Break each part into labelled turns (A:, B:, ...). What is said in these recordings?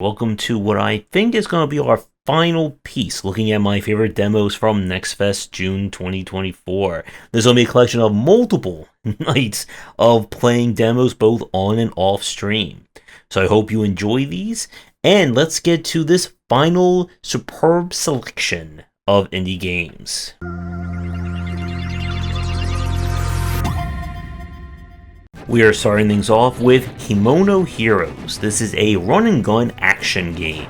A: Welcome to what I think is going to be our final piece, looking at my favorite demos from Next Fest June 2024. There's going to be a collection of multiple nights of playing demos both on and off stream. So I hope you enjoy these, and let's get to this final superb selection of indie games. We are starting things off with Kemono Heroes. This is a run-and-gun action game.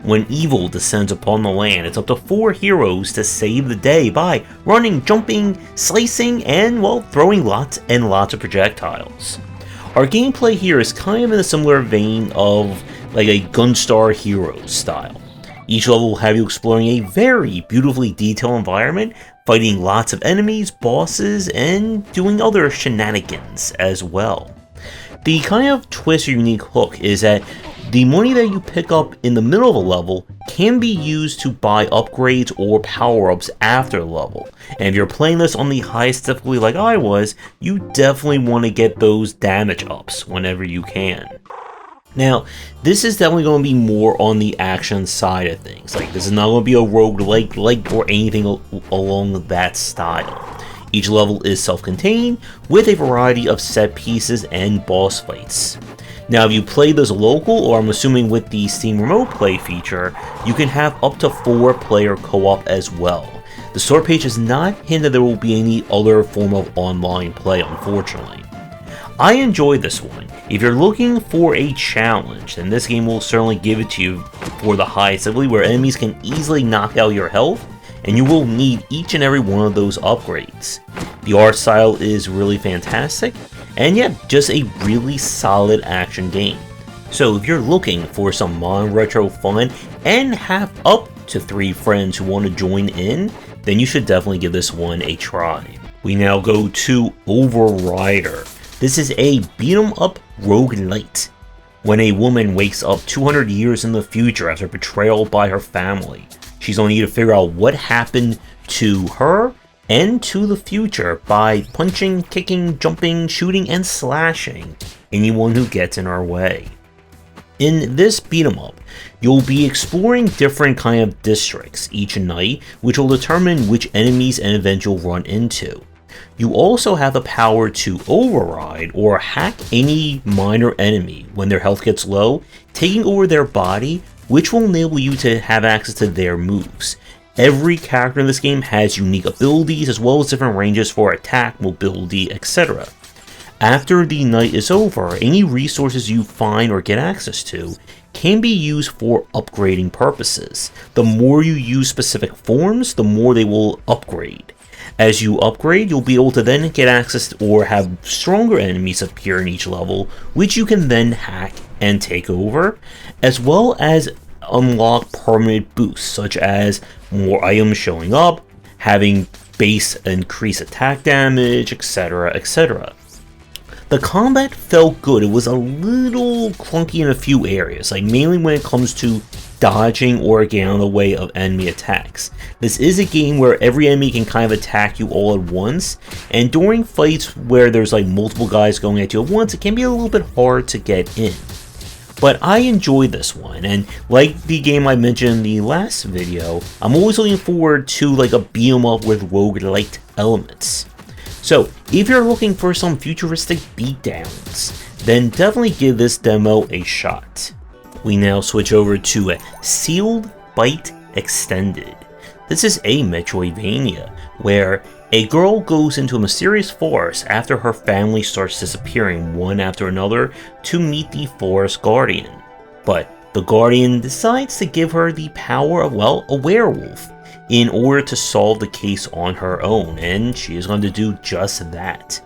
A: When evil descends upon the land, it's up to 4 heroes to save the day by running, jumping, slicing, and, well, throwing lots and lots of projectiles. Our gameplay here is kind of in a similar vein of like a Gunstar Heroes style. Each level will have you exploring a very beautifully detailed environment, fighting lots of enemies, bosses, and doing other shenanigans as well. The kind of twist or unique hook is that the money that you pick up in the middle of a level can be used to buy upgrades or power-ups after the level. And if you're playing this on the highest difficulty like I was, you definitely want to get those damage ups whenever you can. Now, this is definitely going to be more on the action side of things. Like, this is not going to be a roguelike or anything along that style. Each level is self-contained, with a variety of set pieces and boss fights. Now, if you play this local, or I'm assuming with the Steam Remote Play feature, you can have up to 4-player co-op as well. The store page does not hint that there will be any other form of online play, unfortunately. I enjoyed this one. If you're looking for a challenge, then this game will certainly give it to you for the highest ability, where enemies can easily knock out your health, and you will need each and every one of those upgrades. The art style is really fantastic, and yeah, just a really solid action game. So if you're looking for some modern retro fun and have up to 3 friends who want to join in, then you should definitely give this one a try. We now go to Overrider. This is a beat-em-up roguelite. When a woman wakes up 200 years in the future after betrayal by her family, she's going to need to figure out what happened to her and to the future by punching, kicking, jumping, shooting, and slashing anyone who gets in her way. In this beat-em-up, you'll be exploring different kind of districts each night, which will determine which enemies and events you'll run into. You also have the power to override or hack any minor enemy when their health gets low, taking over their body, which will enable you to have access to their moves. Every character in this game has unique abilities as well as different ranges for attack, mobility, etc. After the night is over, any resources you find or get access to can be used for upgrading purposes. The more you use specific forms, the more they will upgrade. As you upgrade, you'll be able to then get access to or have stronger enemies appear in each level, which you can then hack and take over, as well as unlock permanent boosts, such as more items showing up, having base increased attack damage, etc., etc. The combat felt good. It was a little clunky in a few areas, like mainly when it comes to dodging or getting out of the way of enemy attacks. This is a game where every enemy can kind of attack you all at once, and during fights where there's like multiple guys going at you at once, it can be a little bit hard to get in. But I enjoyed this one, and like the game I mentioned in the last video, I'm always looking forward to like a beat 'em up with roguelite elements. So if you're looking for some futuristic beatdowns, then definitely give this demo a shot. We now switch over to Sealed Bite Extended. This is a Metroid Vania, where a girl goes into a mysterious forest after her family starts disappearing one after another to meet the forest guardian. But the guardian decides to give her the power of, well, a werewolf in order to solve the case on her own, and she is going to do just that.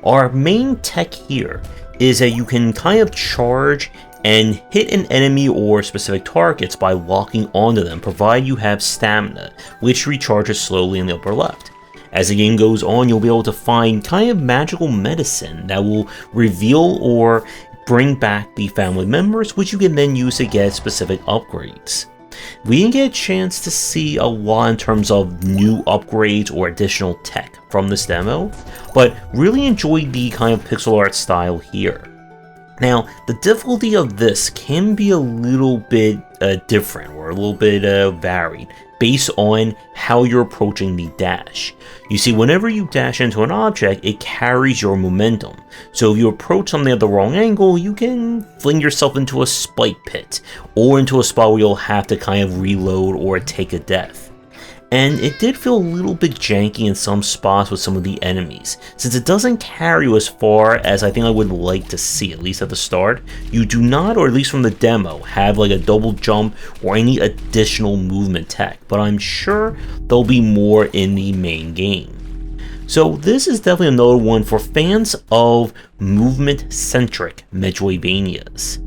A: Our main tech here is that you can kind of charge and hit an enemy or specific targets by locking onto them, provided you have stamina, which recharges slowly in the upper left. As the game goes on, you'll be able to find kind of magical medicine that will reveal or bring back the family members, which you can then use to get specific upgrades. We didn't get a chance to see a lot in terms of new upgrades or additional tech from this demo, but really enjoyed the kind of pixel art style here. Now, the difficulty of this can be a little bit different, or a little bit varied, based on how you're approaching the dash. You see, whenever you dash into an object, it carries your momentum. So if you approach something at the wrong angle, you can fling yourself into a spike pit, or into a spot where you'll have to kind of reload or take a death. And it did feel a little bit janky in some spots with some of the enemies, since it doesn't carry you as far as I think I would like to see, at least at the start. You do not, or at least from the demo, have like a double jump or any additional movement tech, but I'm sure there'll be more in the main game. So this is definitely another one for fans of movement-centric Metroidvanias.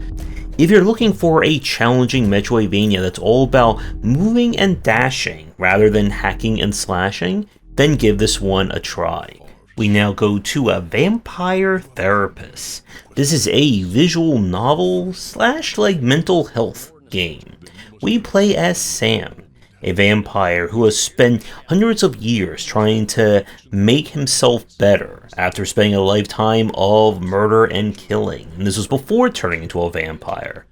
A: If you're looking for a challenging Metroidvania that's all about moving and dashing rather than hacking and slashing, then give this one a try. We now go to a Vampire Therapist. This is a visual novel / like mental health game. We play as Sam, a vampire who has spent hundreds of years trying to make himself better after spending a lifetime of murder and killing. And this was before turning into a vampire.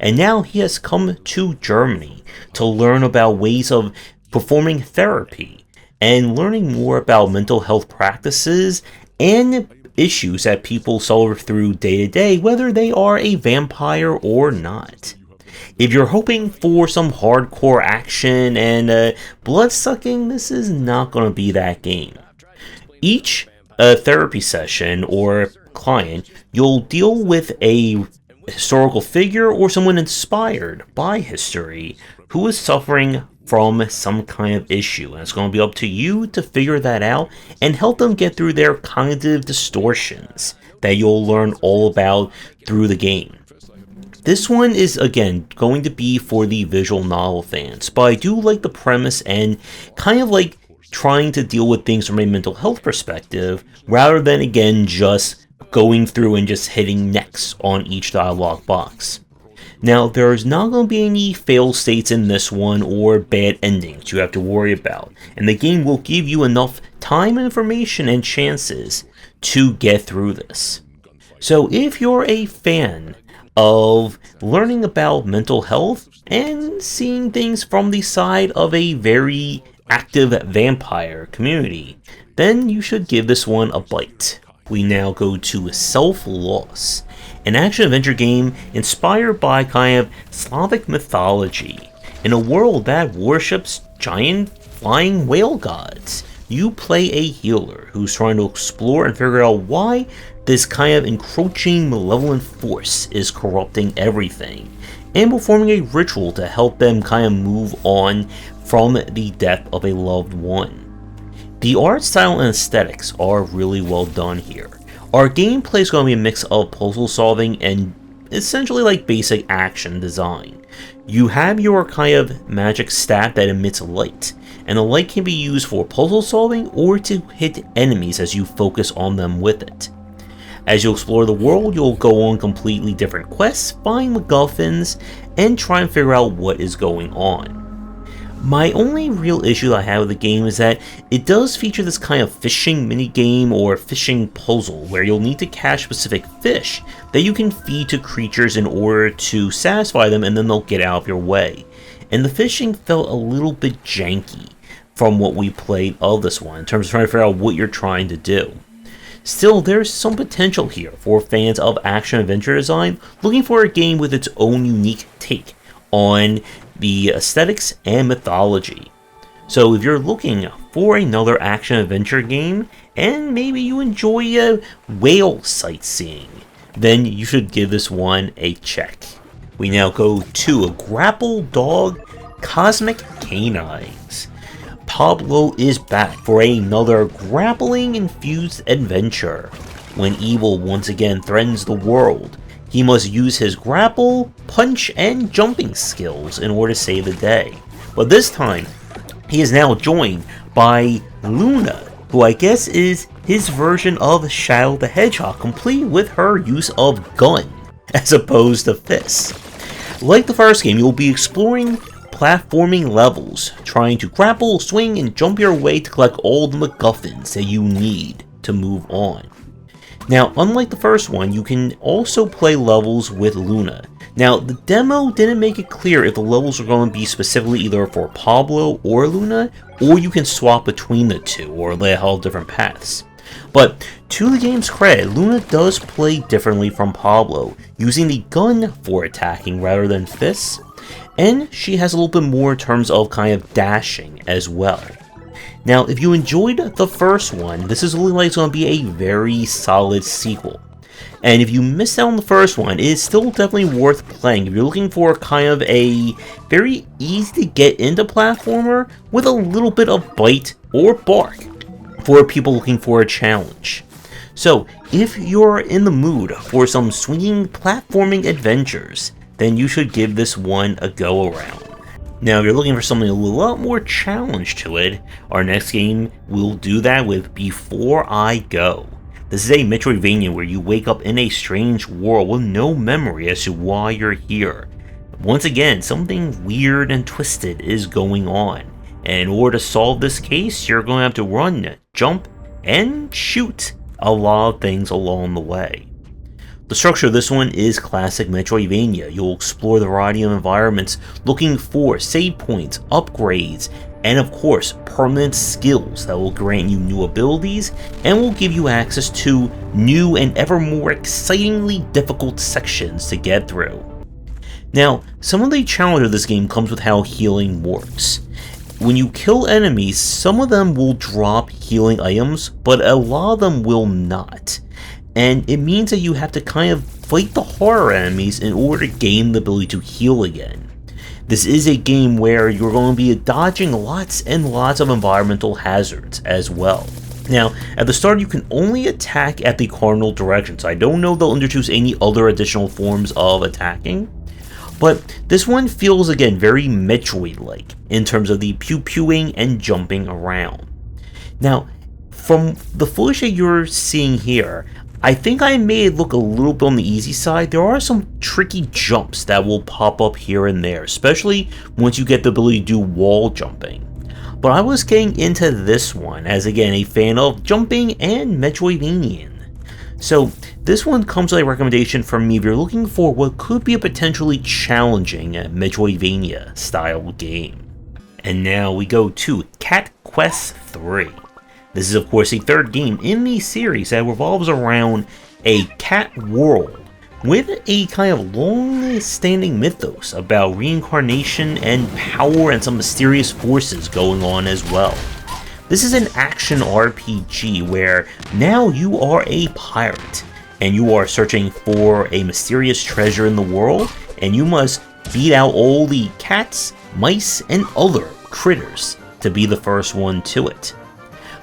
A: And now he has come to Germany to learn about ways of performing therapy and learning more about mental health practices and issues that people solve through day to day, whether they are a vampire or not. If you're hoping for some hardcore action and blood-sucking, this is not going to be that game. Each therapy session or client, you'll deal with a historical figure or someone inspired by history who is suffering from some kind of issue, and it's going to be up to you to figure that out and help them get through their cognitive distortions that you'll learn all about through the game. This one is, again, going to be for the visual novel fans, but I do like the premise and kind of like trying to deal with things from a mental health perspective, rather than, again, just going through and just hitting next on each dialogue box. Now, there's not going to be any fail states in this one or bad endings you have to worry about, and the game will give you enough time, information, and chances to get through this. So if you're a fan of learning about mental health and seeing things from the side of a very active vampire community, then you should give this one a bite. We now go to Selfloss, an action-adventure game inspired by kind of Slavic mythology. In a world that worships giant flying whale gods, you play a healer who's trying to explore and figure out why this kind of encroaching malevolent force is corrupting everything, and performing a ritual to help them kind of move on from the death of a loved one. The art style and aesthetics are really well done here. Our gameplay is going to be a mix of puzzle solving and essentially like basic action design. You have your kind of magic staff that emits light, and the light can be used for puzzle solving or to hit enemies as you focus on them with it. As you explore the world, you'll go on completely different quests, find MacGuffins, and try and figure out what is going on. My only real issue I have with the game is that it does feature this kind of fishing minigame or fishing puzzle where you'll need to catch specific fish that you can feed to creatures in order to satisfy them, and then they'll get out of your way. And the fishing felt a little bit janky from what we played of this one in terms of trying to figure out what you're trying to do. Still, there's some potential here for fans of action-adventure design looking for a game with its own unique take on the aesthetics and mythology. So if you're looking for another action-adventure game, and maybe you enjoy whale sightseeing, then you should give this one a check. We now go to a Grapple Dog Cosmic Canines. Pablo is back for another grappling-infused adventure. When evil once again threatens the world, he must use his grapple, punch, and jumping skills in order to save the day. But this time, he is now joined by Luna, who I guess is his version of Shadow the Hedgehog, complete with her use of gun, as opposed to fists. Like the first game, you'll be exploring platforming levels, trying to grapple, swing, and jump your way to collect all the MacGuffins that you need to move on. Now, unlike the first one, you can also play levels with Luna. Now, the demo didn't make it clear if the levels are going to be specifically either for Pablo or Luna, or you can swap between the two, or they have different paths. But to the game's credit, Luna does play differently from Pablo, using the gun for attacking rather than fists, and she has a little bit more in terms of kind of dashing as well. Now, if you enjoyed the first one, this is looking like it's going to be a very solid sequel. And if you missed out on the first one, it is still definitely worth playing if you're looking for kind of a very easy to get into platformer with a little bit of bite or bark for people looking for a challenge. So, if you're in the mood for some swinging platforming adventures, then you should give this one a go around. Now, if you're looking for something a lot more challenge to it, our next game will do that with Before I Go. This is a Metroid Vania where you wake up in a strange world with no memory as to why you're here. Once again, something weird and twisted is going on, and in order to solve this case, you're going to have to run, jump, and shoot a lot of things along the way. The structure of this one is classic Metroidvania. You'll explore the variety of environments looking for save points, upgrades, and of course permanent skills that will grant you new abilities and will give you access to new and ever more excitingly difficult sections to get through. Now, some of the challenge of this game comes with how healing works. When you kill enemies, some of them will drop healing items, but a lot of them will not. And it means that you have to kind of fight the harder enemies in order to gain the ability to heal again. This is a game where you're going to be dodging lots and lots of environmental hazards as well. Now, at the start you can only attack at the cardinal direction, so I don't know if they'll introduce any other additional forms of attacking. But this one feels, again, very Metroid-like in terms of the pew-pewing and jumping around. Now, from the footage that you're seeing here, I think I made it look a little bit on the easy side. There are some tricky jumps that will pop up here and there, especially once you get the ability to do wall jumping. But I was getting into this one as, again, a fan of jumping and Metroidvanian. So this one comes with a recommendation from me if you're looking for what could be a potentially challenging Metroidvania style game. And now we go to Cat Quest 3. This is of course the third game in the series that revolves around a cat world with a kind of long-standing mythos about reincarnation and power and some mysterious forces going on as well. This is an action RPG where now you are a pirate and you are searching for a mysterious treasure in the world, and you must beat out all the cats, mice, and other critters to be the first one to it.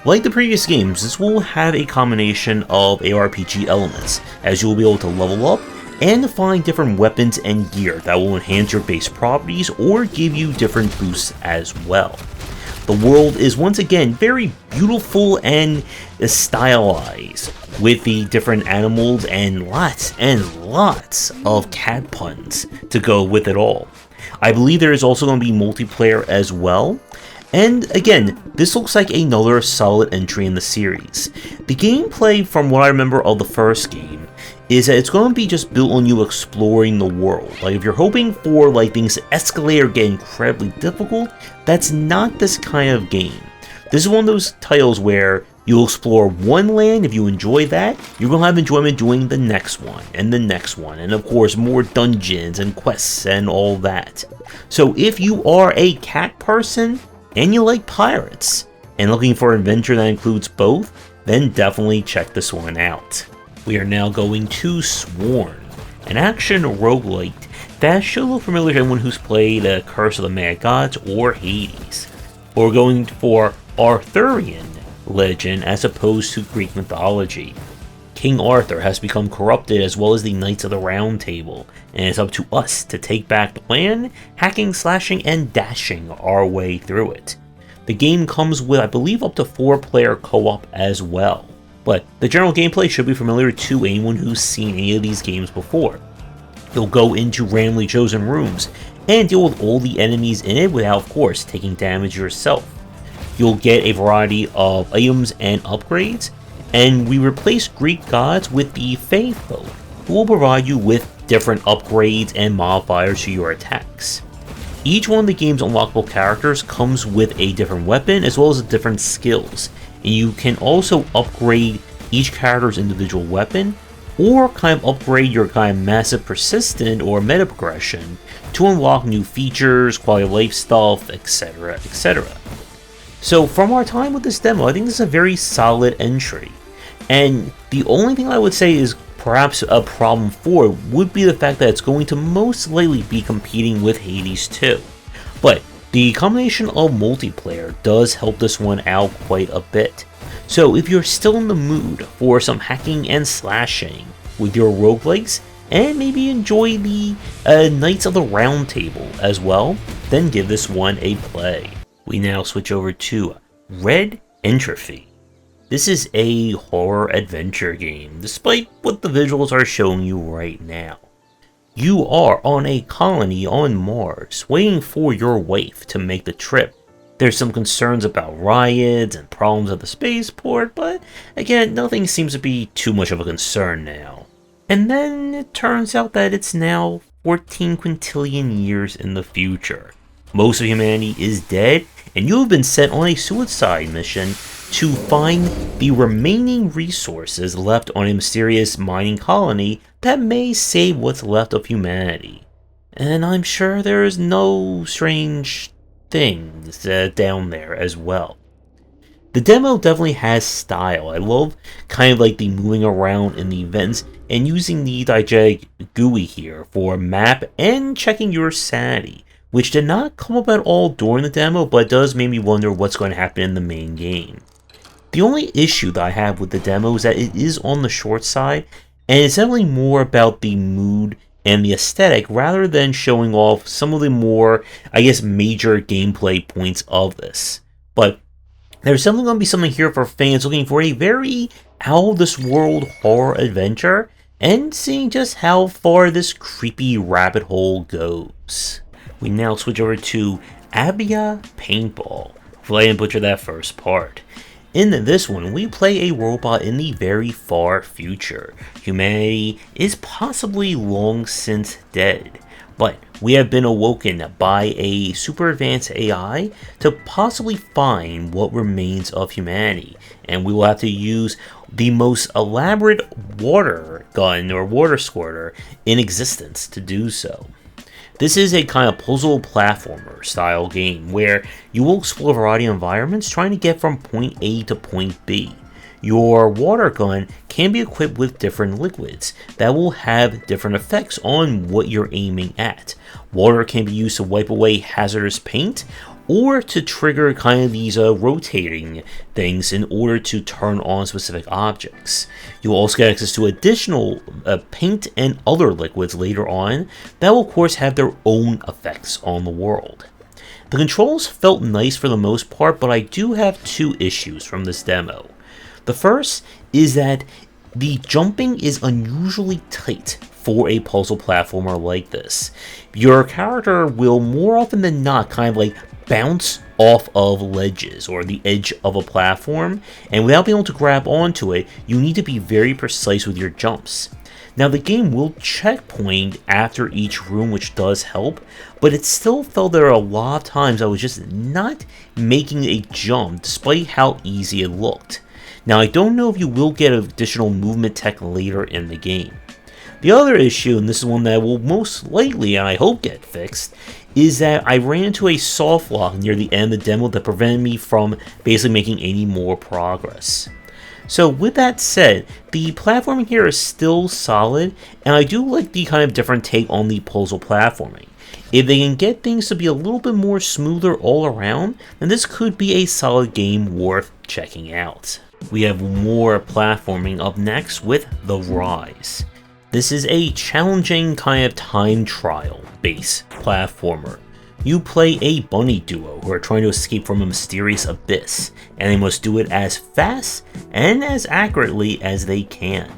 A: Like the previous games, this will have a combination of ARPG elements, as you will be able to level up and find different weapons and gear that will enhance your base properties or give you different boosts as well. The world is once again very beautiful and stylized, with the different animals and lots of cat puns to go with it all. I believe there is also going to be multiplayer as well. And again, this looks like another solid entry in the series. The gameplay, from what I remember of the first game, is that it's going to be just built on you exploring the world. Like, if you're hoping for like things to escalate or get incredibly difficult, that's not this kind of game. This is one of those titles where you'll explore one land. If you enjoy that, you're going to have enjoyment doing the next one, and the next one, and of course more dungeons and quests and all that. So if you are a cat person, and you like pirates, and looking for an adventure that includes both, then definitely check this one out. We are now going to Sworn, an action roguelite that should look familiar to anyone who's played Curse of the Mad Gods or Hades. We're going for Arthurian legend as opposed to Greek mythology. King Arthur has become corrupted, as well as the Knights of the Round Table, and it's up to us to take back the land, hacking, slashing, and dashing our way through it. The game comes with, I believe, up to 4-player co-op as well, but the general gameplay should be familiar to anyone who's seen any of these games before. You'll go into randomly chosen rooms and deal with all the enemies in it without, of course, taking damage yourself. You'll get a variety of items and upgrades, and we replace Greek gods with the Fae folk, who will provide you with different upgrades and modifiers to your attacks. Each one of the game's unlockable characters comes with a different weapon as well as different skills, and you can also upgrade each character's individual weapon, or kind of upgrade your kind of massive persistent or meta progression to unlock new features, quality of life stuff, etc, etc. So from our time with this demo, I think this is a very solid entry, and the only thing I would say is perhaps a problem for it would be the fact that it's going to most likely be competing with Hades 2, but the combination of multiplayer does help this one out quite a bit. So if you're still in the mood for some hacking and slashing with your roguelikes, and maybe enjoy the Knights of the Round Table as well, then give this one a play. We now switch over to Red Entropy. This is a horror adventure game, despite what the visuals are showing you right now. You are on a colony on Mars, waiting for your wife to make the trip. There's some concerns about riots and problems at the spaceport, but again, nothing seems to be too much of a concern now. And then it turns out that it's now 14 quintillion years in the future. Most of humanity is dead, and you have been sent on a suicide mission to find the remaining resources left on a mysterious mining colony that may save what's left of humanity. And I'm sure there's no strange things down there as well. The demo definitely has style. I love kind of like the moving around in the events and using the diegetic GUI here for map and checking your sanity, which did not come up at all during the demo, but does make me wonder what's going to happen in the main game. The only issue that I have with the demo is that it is on the short side, and it's definitely more about the mood and the aesthetic rather than showing off some of the more, I guess, major gameplay points of this. But there's definitely going to be something here for fans looking for a very out-of-this-world horror adventure and seeing just how far this creepy rabbit hole goes. We now switch over to Abya Paintball. Hopefully I didn't butcher that first part. In this one, we play a robot in the very far future. Humanity is possibly long since dead, but we have been awoken by a super advanced AI to possibly find what remains of humanity, and we will have to use the most elaborate water gun or water squirter in existence to do so. This is a kind of puzzle platformer style game where you will explore a variety of environments trying to get from point A to point B. Your water gun can be equipped with different liquids that will have different effects on what you're aiming at. Water can be used to wipe away hazardous paint or to trigger kind of these rotating things in order to turn on specific objects. You'll also get access to additional paint and other liquids later on that will of course have their own effects on the world. The controls felt nice for the most part, but I do have two issues from this demo. The first is that the jumping is unusually tight for a puzzle platformer like this. Your character will more often than not kind of like bounce off of ledges or the edge of a platform, and without being able to grab onto it, you need to be very precise with your jumps. Now the game will checkpoint after each room, which does help, but it still felt there are a lot of times I was just not making a jump despite how easy it looked. Now I don't know if you will get additional movement tech later in the game. The other issue, and this is one that will most likely, and I hope, get fixed, is that I ran into a soft lock near the end of the demo that prevented me from basically making any more progress. So with that said, the platforming here is still solid, and I do like the kind of different take on the puzzle platforming. If they can get things to be a little bit more smoother all around, then this could be a solid game worth checking out. We have more platforming up next with The Rise. This is a challenging kind of time trial based platformer. You play a bunny duo who are trying to escape from a mysterious abyss, and they must do it as fast and as accurately as they can.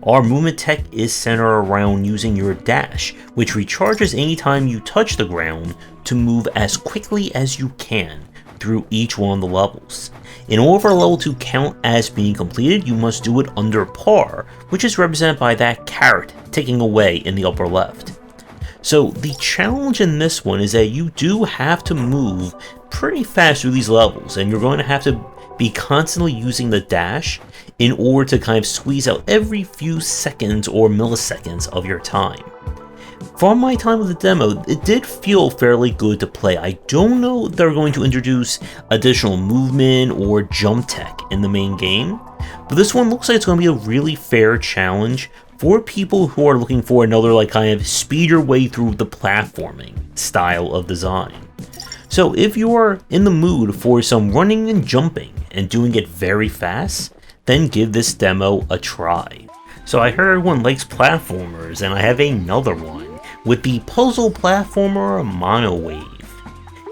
A: Our movement tech is centered around using your dash, which recharges anytime you touch the ground to move as quickly as you can, through each one of the levels. In order for a level to count as being completed, you must do it under par, which is represented by that caret ticking away in the upper left. So the challenge in this one is that you do have to move pretty fast through these levels, and you're going to have to be constantly using the dash in order to kind of squeeze out every few seconds or milliseconds of your time. From my time with the demo, it did feel fairly good to play. I don't know if they're going to introduce additional movement or jump tech in the main game, but this one looks like it's going to be a really fair challenge for people who are looking for another kind of speed your way through the platforming style of design. So if you are in the mood for some running and jumping and doing it very fast, then give this demo a try. So I heard everyone likes platformers, and I have another one with the puzzle platformer Monowave.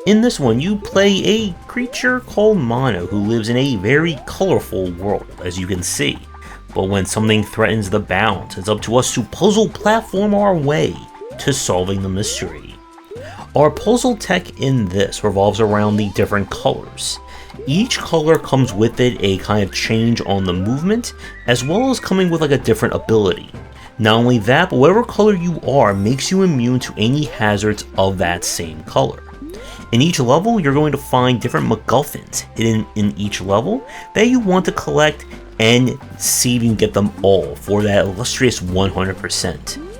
A: In this one, you play a creature called Mono who lives in a very colorful world, as you can see. But when something threatens the balance, it's up to us to puzzle platform our way to solving the mystery. Our puzzle tech in this revolves around the different colors. Each color comes with it a kind of change on the movement, as well as coming with a different ability. Not only that, but whatever color you are makes you immune to any hazards of that same color. In each level, you're going to find different MacGuffins hidden in each level that you want to collect and see if you can get them all for that illustrious 100%.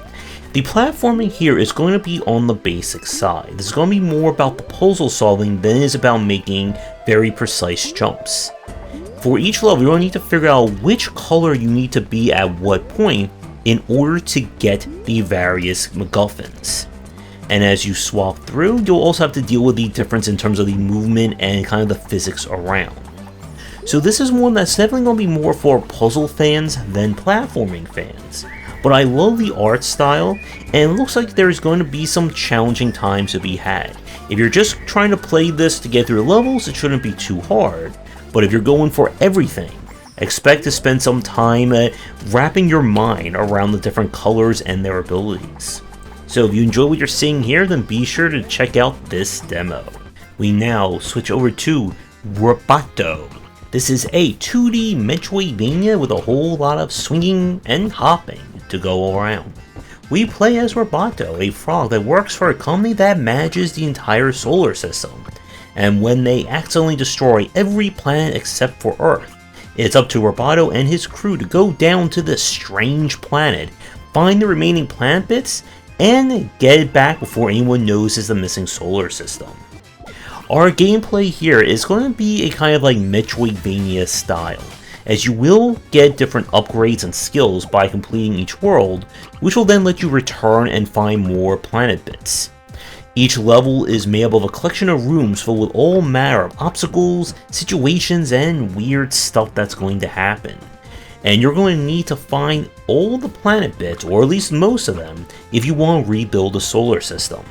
A: The platforming here is going to be on the basic side. This is going to be more about the puzzle solving than it is about making very precise jumps. For each level, you're going to need to figure out which color you need to be at what point in order to get the various MacGuffins. And as you swap through, you'll also have to deal with the difference in terms of the movement and kind of the physics around. So this is one that's definitely going to be more for puzzle fans than platforming fans. But I love the art style, and it looks like there's going to be some challenging times to be had. If you're just trying to play this to get through levels, it shouldn't be too hard. But if you're going for everything, expect to spend some time wrapping your mind around the different colors and their abilities. So if you enjoy what you're seeing here, then be sure to check out this demo. We now switch over to Rubato. This is a 2D Witchroid Vania with a whole lot of swinging and hopping to go around. We play as Rubato, a frog that works for a company that manages the entire solar system. And when they accidentally destroy every planet except for Earth, it's up to Rubato and his crew to go down to this strange planet, find the remaining planet bits, and get it back before anyone notices the missing solar system. Our gameplay here is going to be a kind of Witchroid Vania style, as you will get different upgrades and skills by completing each world, which will then let you return and find more planet bits. Each level is made up of a collection of rooms filled with all manner of obstacles, situations, and weird stuff that's going to happen. And you're going to need to find all the planet bits, or at least most of them, if you want to rebuild the solar system.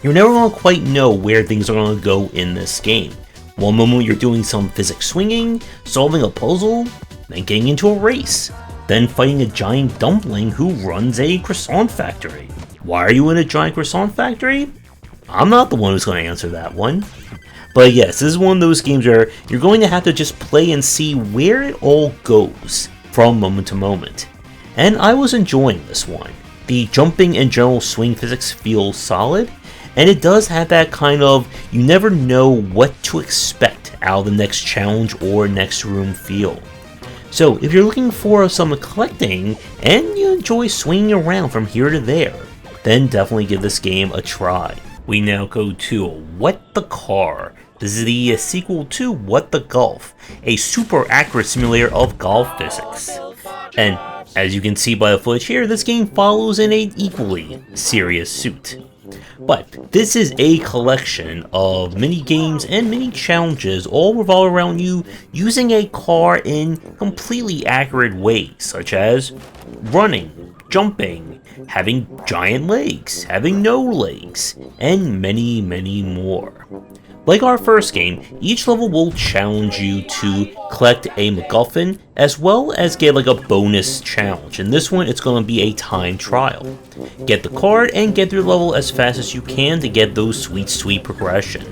A: You're never going to quite know where things are going to go in this game. One moment you're doing some physics swinging, solving a puzzle, then getting into a race, then fighting a giant dumpling who runs a croissant factory. Why are you in a giant croissant factory? I'm not the one who's going to answer that one. But yes, this is one of those games where you're going to have to just play and see where it all goes from moment to moment. And I was enjoying this one. The jumping and general swing physics feel solid, and it does have that kind of you never know what to expect out of the next challenge or next room feel. So if you're looking for some collecting and you enjoy swinging around from here to there, then definitely give this game a try. We now go to What the Car. This is the sequel to What the Golf, a super accurate simulator of golf physics. And as you can see by the footage here, this game follows in an equally serious suit. But this is a collection of mini games and mini challenges all revolve around you using a car in completely accurate ways, such as running, jumping, having giant legs, having no legs, and many, many more. Like our first game, each level will challenge you to collect a MacGuffin as well as get a bonus challenge. In this one, it's going to be a time trial. Get the card and get through the level as fast as you can to get those sweet progression.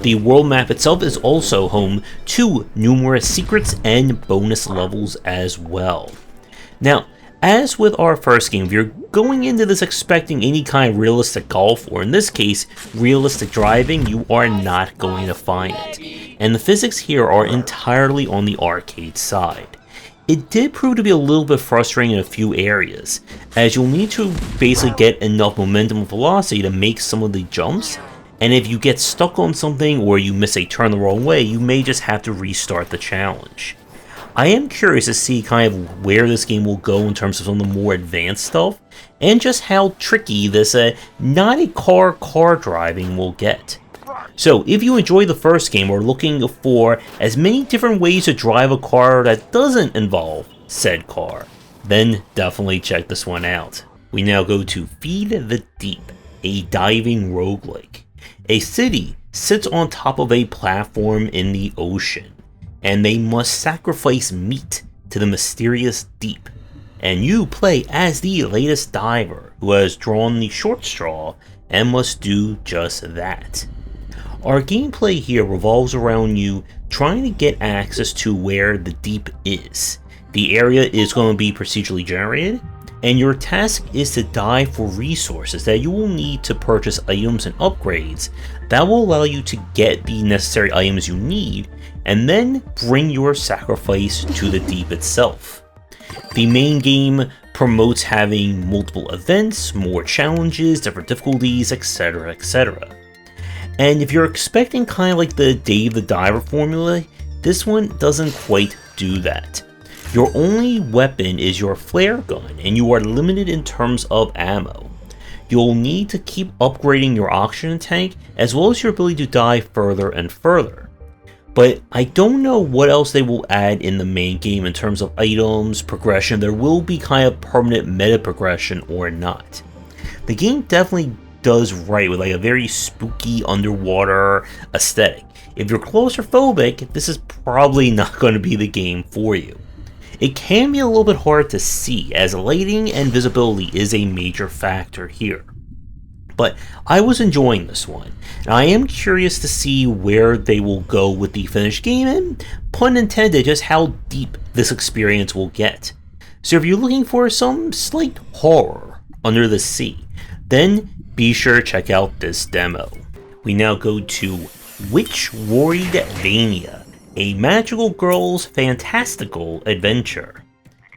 A: The world map itself is also home to numerous secrets and bonus levels as well. Now, as with our first game, if you're going into this expecting any kind of realistic golf, or in this case, realistic driving, you are not going to find it. And the physics here are entirely on the arcade side. It did prove to be a little bit frustrating in a few areas, as you'll need to basically get enough momentum and velocity to make some of the jumps, and if you get stuck on something or you miss a turn the wrong way, you may just have to restart the challenge. I am curious to see kind of where this game will go in terms of some of the more advanced stuff, and just how tricky this not a car driving will get. So if you enjoy the first game or are looking for as many different ways to drive a car that doesn't involve said car, then definitely check this one out. We now go to Feed the Deep, a diving roguelike. A city sits on top of a platform in the ocean, and they must sacrifice meat to the mysterious deep. And you play as the latest diver who has drawn the short straw and must do just that. Our gameplay here revolves around you trying to get access to where the deep is. The area is going to be procedurally generated, and your task is to dive for resources that you will need to purchase items and upgrades that will allow you to get the necessary items you need, and then bring your sacrifice to the deep itself. The main game promotes having multiple events, more challenges, different difficulties, etc, etc. And if you're expecting kind of like the Dave the Diver formula, this one doesn't quite do that. Your only weapon is your flare gun, and you are limited in terms of ammo. You'll need to keep upgrading your oxygen tank, as well as your ability to dive further and further. But I don't know what else they will add in the main game in terms of items, progression. There will be kind of permanent meta progression or not. The game definitely does right with like a very spooky underwater aesthetic. If you're claustrophobic, this is probably not going to be the game for you. It can be a little bit hard to see, as lighting and visibility is a major factor here. But I was enjoying this one, and I am curious to see where they will go with the finished game, and pun intended, just how deep this experience will get. So if you're looking for some slight horror under the sea, then be sure to check out this demo. We now go to Witchroid Vania, a magical girl's fantastical adventure.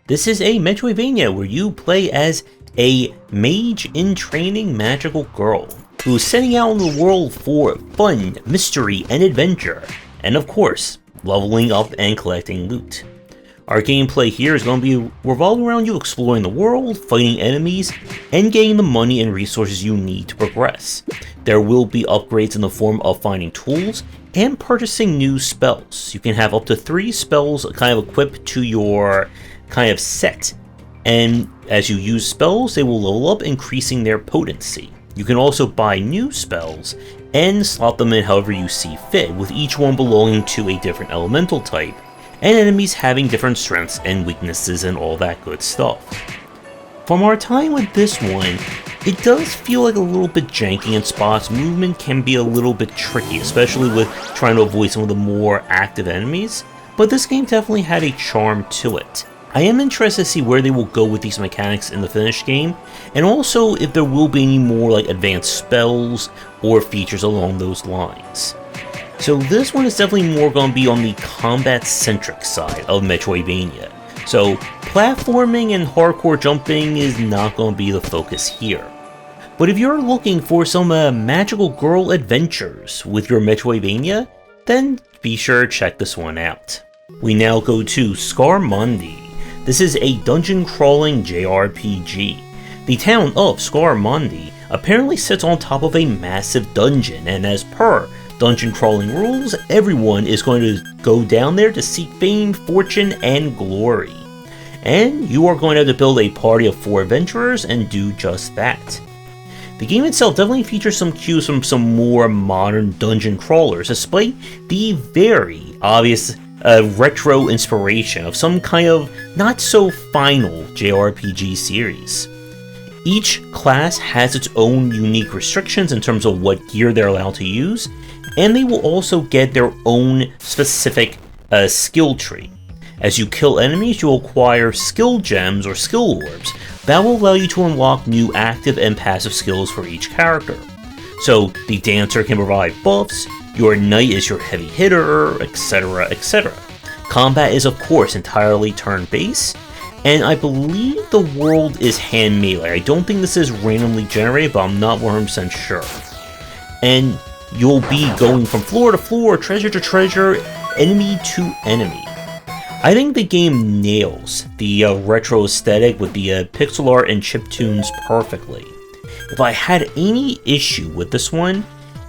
A: This is a Metroidvania where you play as a mage-in-training magical girl who's setting out in the world for fun, mystery, and adventure, and of course, leveling up and collecting loot. Our gameplay here is going to be revolving around you exploring the world, fighting enemies, and getting the money and resources you need to progress. There will be upgrades in the form of finding tools and purchasing new spells. You can have up to 3 spells kind of equipped to your kind of set, and as you use spells, they will level up, increasing their potency. You can also buy new spells and slot them in however you see fit, with each one belonging to a different elemental type, and enemies having different strengths and weaknesses and all that good stuff. From our time with this one, it does feel like a little bit janky in spots. Movement can be a little bit tricky, especially with trying to avoid some of the more active enemies, but this game definitely had a charm to it. I am interested to see where they will go with these mechanics in the finished game, and also if there will be any more like advanced spells or features along those lines. So this one is definitely more going to be on the combat-centric side of Metroidvania. So platforming and hardcore jumping is not going to be the focus here. But if you're looking for some magical girl adventures with your Metroidvania, then be sure to check this one out. We now go to Scarmonde. This is a dungeon crawling JRPG. The town of Scarmonde apparently sits on top of a massive dungeon, and as per dungeon crawling rules, everyone is going to go down there to seek fame, fortune, and glory. And you are going to have to build a party of 4 adventurers and do just that. The game itself definitely features some cues from some more modern dungeon crawlers, despite the very obvious retro inspiration of some kind of not so final JRPG series. Each class has its own unique restrictions in terms of what gear they're allowed to use, and they will also get their own specific skill tree. As you kill enemies, you'll acquire skill gems or skill orbs that will allow you to unlock new active and passive skills for each character. So the dancer can provide buffs, your knight is your heavy hitter, etc, etc. Combat is of course entirely turn-based, and I believe the world is hand melee. I don't think this is randomly generated, but I'm not 100% sure. And you'll be going from floor to floor, treasure to treasure, enemy to enemy. I think the game nails the retro aesthetic with the pixel art and chiptunes perfectly. If I had any issue with this one,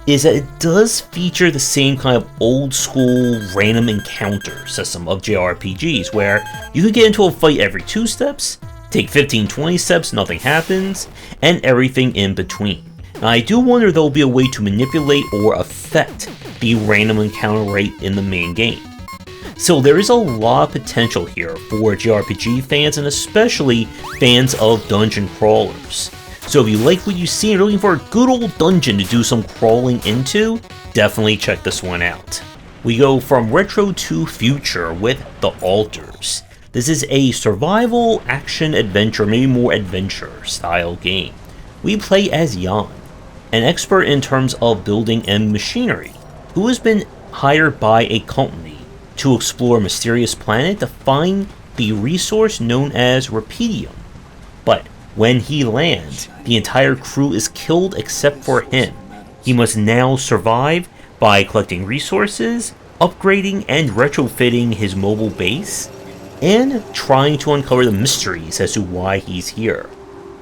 A: is that it does feature the same kind of old school random encounter system of JRPGs, where you could get into a fight every 2 steps, take 15-20 steps, nothing happens, and everything in between. Now I do wonder if there will be a way to manipulate or affect the random encounter rate in the main game. So there is a lot of potential here for JRPG fans, and especially fans of dungeon crawlers. So if you like what you see and are looking for a good old dungeon to do some crawling into, definitely check this one out. We go from retro to future with The Altars. This is a survival, action, adventure, maybe more adventure style game. We play as Jan, an expert in terms of building and machinery, who has been hired by a company to explore a mysterious planet to find the resource known as Rubato. But when he lands, the entire crew is killed except for him. He must now survive by collecting resources, upgrading and retrofitting his mobile base, and trying to uncover the mysteries as to why he's here.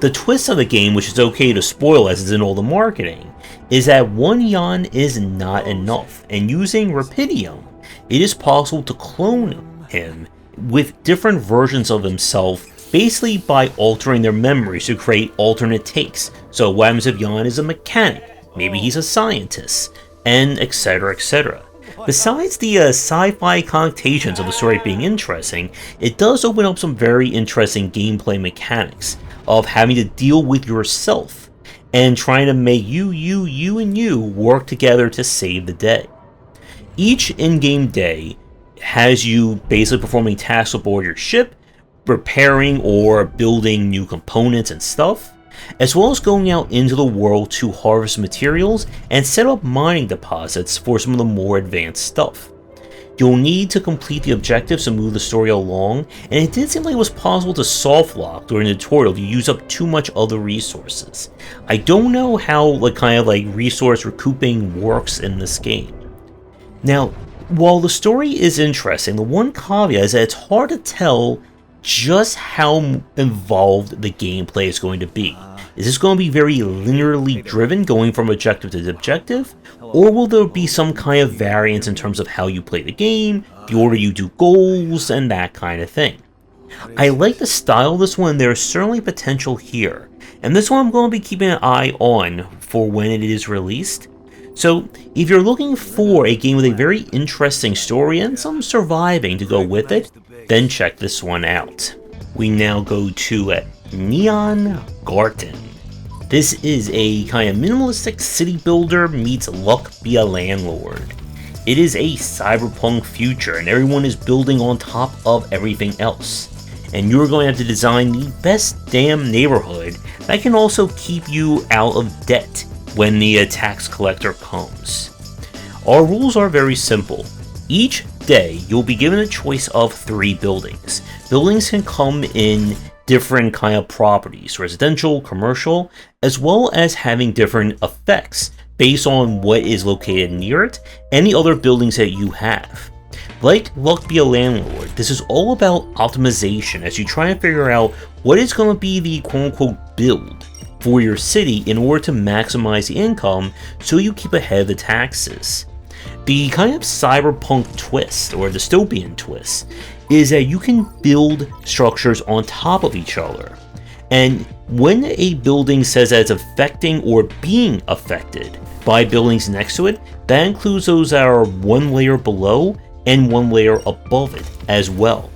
A: The twist of the game, which is okay to spoil as it's in all the marketing, is that one Jan is not enough, and using Rubato, it is possible to clone him with different versions of himself, basically by altering their memories to create alternate takes. So what happens if Jan is a mechanic? Maybe he's a scientist, and etc, etc. Besides the sci-fi connotations of the story being interesting, it does open up some very interesting gameplay mechanics of having to deal with yourself and trying to make you and you work together to save the day. Each in-game day has you basically performing tasks aboard your ship, repairing or building new components and stuff, as well as going out into the world to harvest materials and set up mining deposits for some of the more advanced stuff. You'll need to complete the objectives to move the story along, and it did seem like it was possible to soft lock during the tutorial if you use up too much of the resources. I don't know how resource recouping works in this game. Now, while the story is interesting, the one caveat is that it's hard to tell just how involved the gameplay is going to be. Is this going to be very linearly driven, going from objective to objective, or will there be some kind of variance in terms of how you play the game, the order you do goals, and that kind of thing? I like the style of this one, there's certainly potential here, and this one I'm going to be keeping an eye on for when it is released. So, if you're looking for a game with a very interesting story and some surviving to go with it, then check this one out. We now go to NeonGarten. This is a kind of minimalistic city builder meets Luck Be a Landlord. It is a cyberpunk future and everyone is building on top of everything else. And you're going to have to design the best damn neighborhood that can also keep you out of debt when the tax collector comes. Our rules are very simple. Each day, you'll be given a choice of 3 buildings. Buildings can come in different kind of properties, residential, commercial, as well as having different effects based on what is located near it and the other buildings that you have. Like Luck Be a Landlord, this is all about optimization as you try and figure out what is going to be the quote-unquote build for your city in order to maximize the income so you keep ahead of the taxes. The kind of cyberpunk twist, or dystopian twist, is that you can build structures on top of each other. And when a building says that it's affecting or being affected by buildings next to it, that includes those that are 1 layer below and 1 layer above it as well.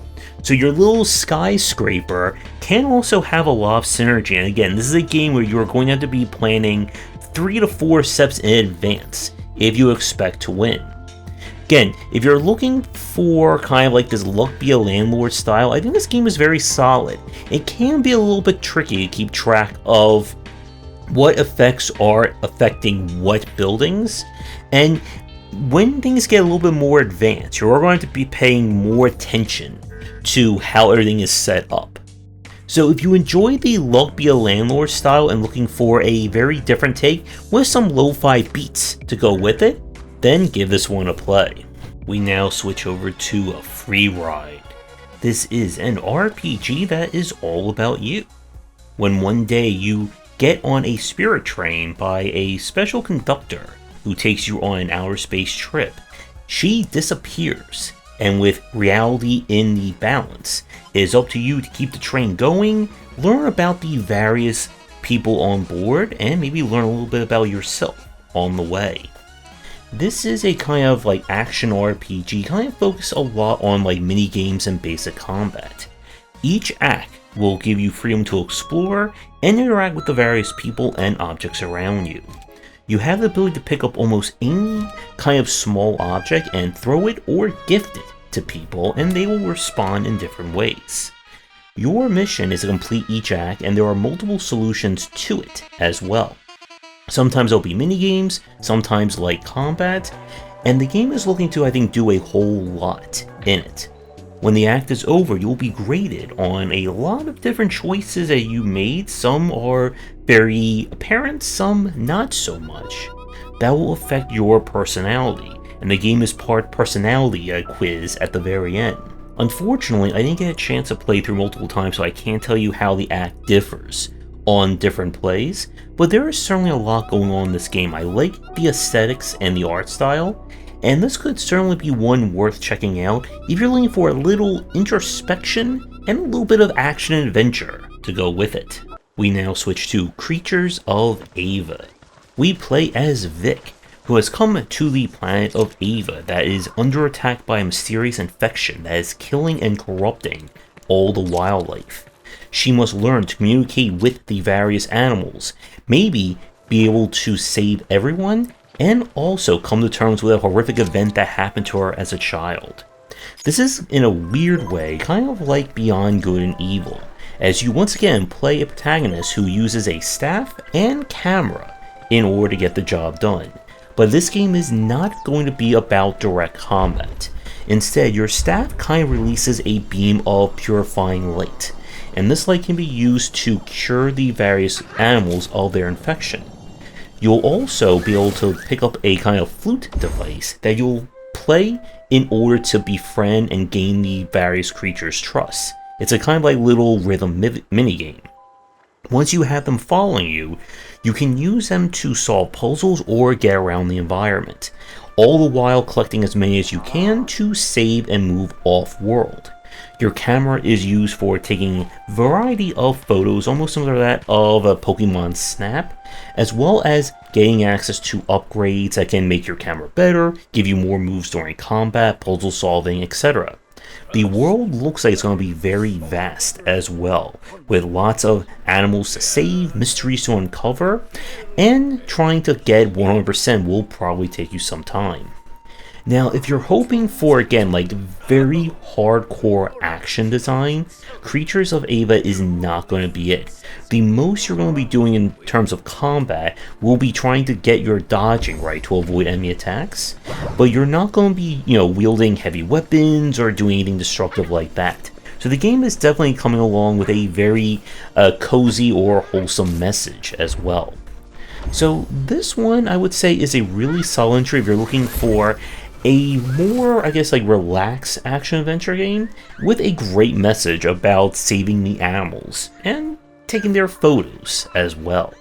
A: So your little skyscraper can also have a lot of synergy, and again, this is a game where you're going to have to be planning 3 to 4 steps in advance if you expect to win. Again, if you're looking for kind of like this luck be a landlord style, I think this game is very solid. It can be a little bit tricky to keep track of what effects are affecting what buildings, and when things get a little bit more advanced, you're going to be paying more attention to how everything is set up. So if you enjoy the luck be a landlord style and looking for a very different take with some lo-fi beats to go with it, then give this one a play. We now switch over to a Freeride. This is an RPG that is all about you. When one day you get on a spirit train by a special conductor who takes you on an outer space trip, she disappears, and with reality in the balance, it is up to you to keep the train going, learn about the various people on board, and maybe learn a little bit about yourself on the way. This is a kind of like action RPG, kind of focus a lot on like mini games and basic combat. Each act will give you freedom to explore and interact with the various people and objects around you. You have the ability to pick up almost any kind of small object and throw it or gift it to people, and they will respond in different ways. Your mission is to complete each act, and there are multiple solutions to it as well. Sometimes there'll be mini games, sometimes light combat, and the game is looking to, I think, do a whole lot in it. When the act is over, you'll be graded on a lot of different choices that you made. Some are very apparent, some not so much. That will affect your personality, and the game is part personality quiz at the very end. Unfortunately, I didn't get a chance to play through multiple times, so I can't tell you how the act differs on different plays, but there is certainly a lot going on in this game. I like the aesthetics and the art style, and this could certainly be one worth checking out if you're looking for a little introspection and a little bit of action and adventure to go with it. We now switch to Creatures of Ava. We play as Vic, who has come to the planet of Ava that is under attack by a mysterious infection that is killing and corrupting all the wildlife. She must learn to communicate with the various animals, maybe be able to save everyone, and also come to terms with a horrific event that happened to her as a child. This is, in a weird way, kind of like Beyond Good and Evil, as you once again play a protagonist who uses a staff and camera in order to get the job done. But this game is not going to be about direct combat. Instead, your staff kind of releases a beam of purifying light, and this light can be used to cure the various animals of their infection. You'll also be able to pick up a kind of flute device that you'll play in order to befriend and gain the various creatures' trust. It's a kind of like little rhythm minigame. Once you have them following you, you can use them to solve puzzles or get around the environment, all the while collecting as many as you can to save and move off-world. Your camera is used for taking a variety of photos, almost similar to that of a Pokemon Snap, as well as getting access to upgrades that can make your camera better, give you more moves during combat, puzzle solving, etc. The world looks like it's going to be very vast as well, with lots of animals to save, mysteries to uncover, and trying to get 100% will probably take you some time. Now, if you're hoping for, again, like very hardcore action design, Creatures of Ava is not going to be it. The most you're going to be doing in terms of combat will be trying to get your dodging right to avoid enemy attacks, but you're not going to be, wielding heavy weapons or doing anything destructive like that. So the game is definitely coming along with a very cozy or wholesome message as well. So this one, I would say, is a really solid entry if you're looking for a more, relaxed action-adventure game with a great message about saving the animals and taking their photos as well.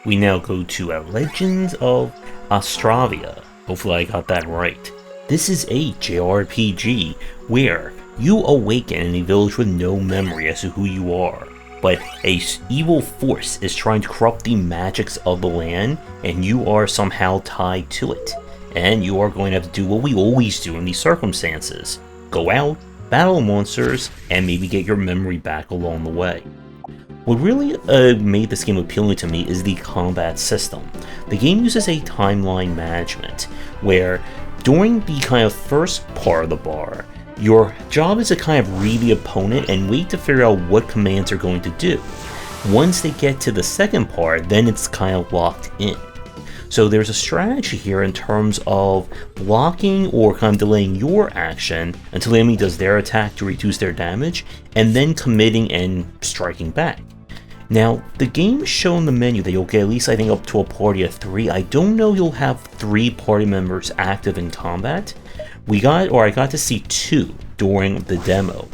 A: We now go to Legends of Astravia. Hopefully I got that right. This is a JRPG where you awaken in a village with no memory as to who you are, but a evil force is trying to corrupt the magics of the land, and you are somehow tied to it. And you are going to have to do what we always do in these circumstances. Go out, battle monsters, and maybe get your memory back along the way. What really made this game appealing to me is the combat system. The game uses a timeline management, where during the kind of first part of the bar, your job is to kind of read the opponent and wait to figure out what commands are going to do. Once they get to the second part, then it's kind of locked in. So there's a strategy here in terms of blocking or kind of delaying your action until the enemy does their attack to reduce their damage, and then committing and striking back. Now, the game shows in the menu that you'll get at least, I think, up to a party of 3. I don't know you'll have 3 party members active in combat. I got to see 2 during the demo.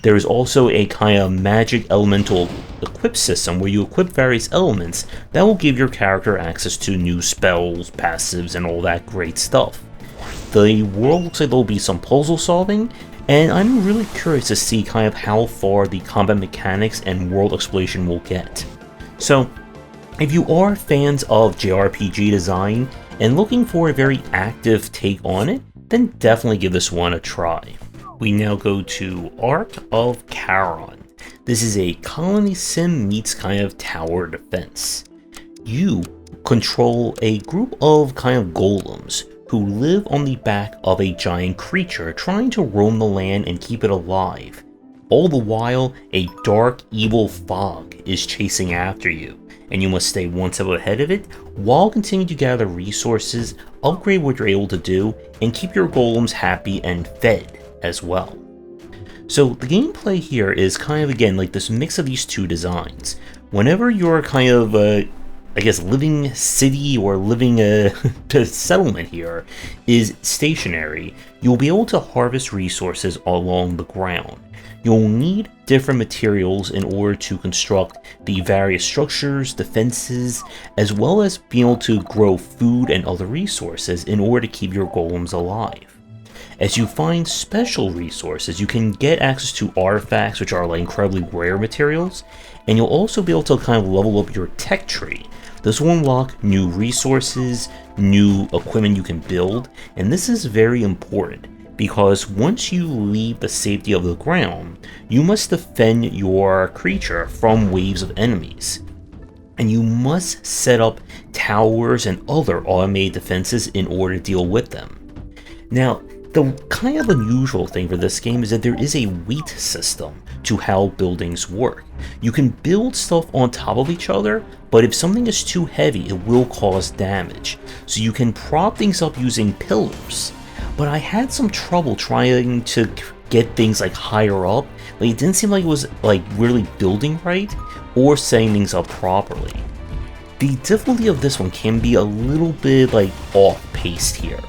A: There is also a kind of magic elemental equip system where you equip various elements that will give your character access to new spells, passives, and all that great stuff. The world looks like there'll be some puzzle solving, and I'm really curious to see kind of how far the combat mechanics and world exploration will get. So, if you are fans of JRPG design and looking for a very active take on it, then definitely give this one a try. We now go to Ark of Charon. This is a colony sim meets kind of tower defense. You control a group of kind of golems who live on the back of a giant creature trying to roam the land and keep it alive. All the while, a dark, evil fog is chasing after you, and you must stay one step ahead of it while continuing to gather resources, upgrade what you're able to do, and keep your golems happy and fed as well. So the gameplay here is kind of, again, like this mix of these 2 designs. Whenever you're kind of living city or living settlement here is stationary, you'll be able to harvest resources along the ground. You'll need different materials in order to construct the various structures, defenses, as well as being able to grow food and other resources in order to keep your golems alive. As you find special resources, you can get access to artifacts, which are like incredibly rare materials, and you'll also be able to kind of level up your tech tree. This will unlock new resources, new equipment you can build, and this is very important because once you leave the safety of the ground, you must defend your creature from waves of enemies. And you must set up towers and other automated defenses in order to deal with them. Now, the kind of unusual thing for this game is that there is a weight system to how buildings work. You can build stuff on top of each other, but if something is too heavy, it will cause damage. So you can prop things up using pillars. But I had some trouble trying to get things like higher up. Like, it didn't seem like it was like really building right or setting things up properly. The difficulty of this one can be a little bit like off-paced here.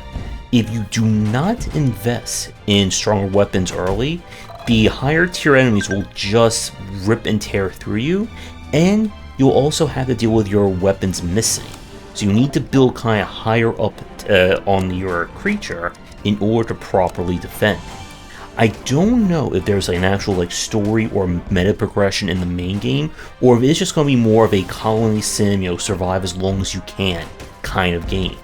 A: If you do not invest in stronger weapons early, the higher tier enemies will just rip and tear through you, and you'll also have to deal with your weapons missing. So you need to build kind of higher up on your creature in order to properly defend. I don't know if there's like an actual like story or meta progression in the main game, or if it's just going to be more of a colony sim, survive as long as you can kind of game.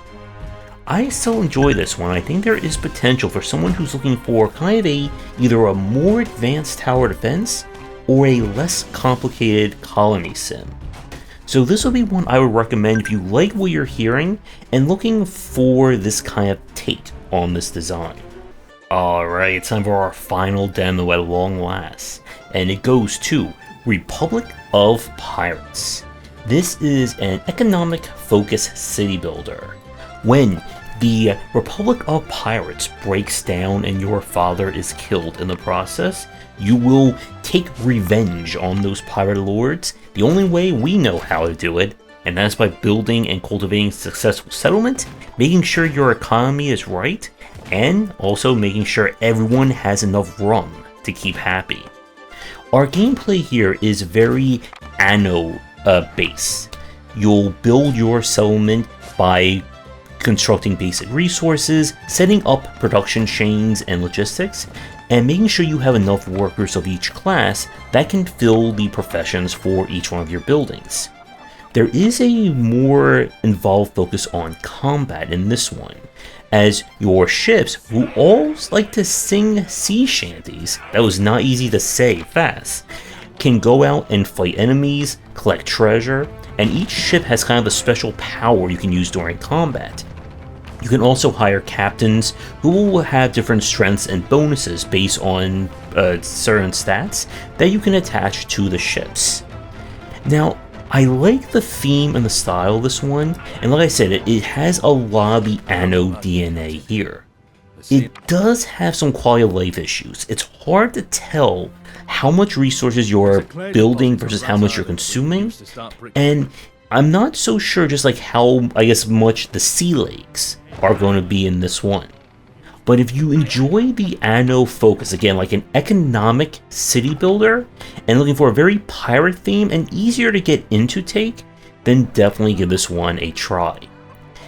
A: I still enjoy this one. I think there is potential for someone who's looking for kind of either a more advanced tower defense or a less complicated colony sim. So this will be one I would recommend if you like what you're hearing and looking for this kind of take on this design. Alright, it's time for our final demo at long last, and it goes to Republic of Pirates. This is an economic-focused city builder. When the Republic of Pirates breaks down and your father is killed in the process, you will take revenge on those pirate lords the only way we know how to do it, and that's by building and cultivating successful settlement, making sure your economy is right, and also making sure everyone has enough rum to keep happy. Our gameplay here is very Anno based. You'll build your settlement by constructing basic resources, setting up production chains and logistics, and making sure you have enough workers of each class that can fill the professions for each one of your buildings. There is a more involved focus on combat in this one, as your ships, who all like to sing sea shanties, that was not easy to say fast, can go out and fight enemies, collect treasure, and each ship has kind of a special power you can use during combat. You can also hire captains who will have different strengths and bonuses based on certain stats that you can attach to the ships. Now, I like the theme and the style of this one, and like I said, it has a lot of the Anno DNA here. It does have some quality of life issues. It's hard to tell how much resources you're building versus how much you're consuming, and I'm not so sure just like how, I guess, much the sea lakes are going to be in this one. But if you enjoy the Anno focus, again, like an economic city builder, and looking for a very pirate theme and easier to get into take, then definitely give this one a try.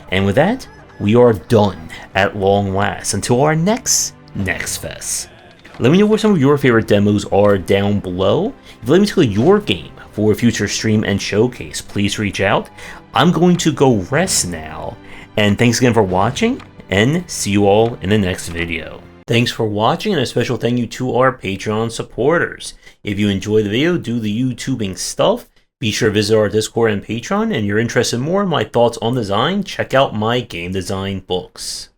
A: And with that, we are done at long last until our next Fest. Let me know what some of your favorite demos are down below. If you'd like me to play your game for a future stream and showcase, please reach out. I'm going to go rest now, and thanks again for watching, and see you all in the next video. Thanks for watching, and a special thank you to our Patreon supporters. If you enjoyed the video, do the YouTubing stuff, be sure to visit our Discord and Patreon, and you're interested in more in my thoughts on design, check out my game design books.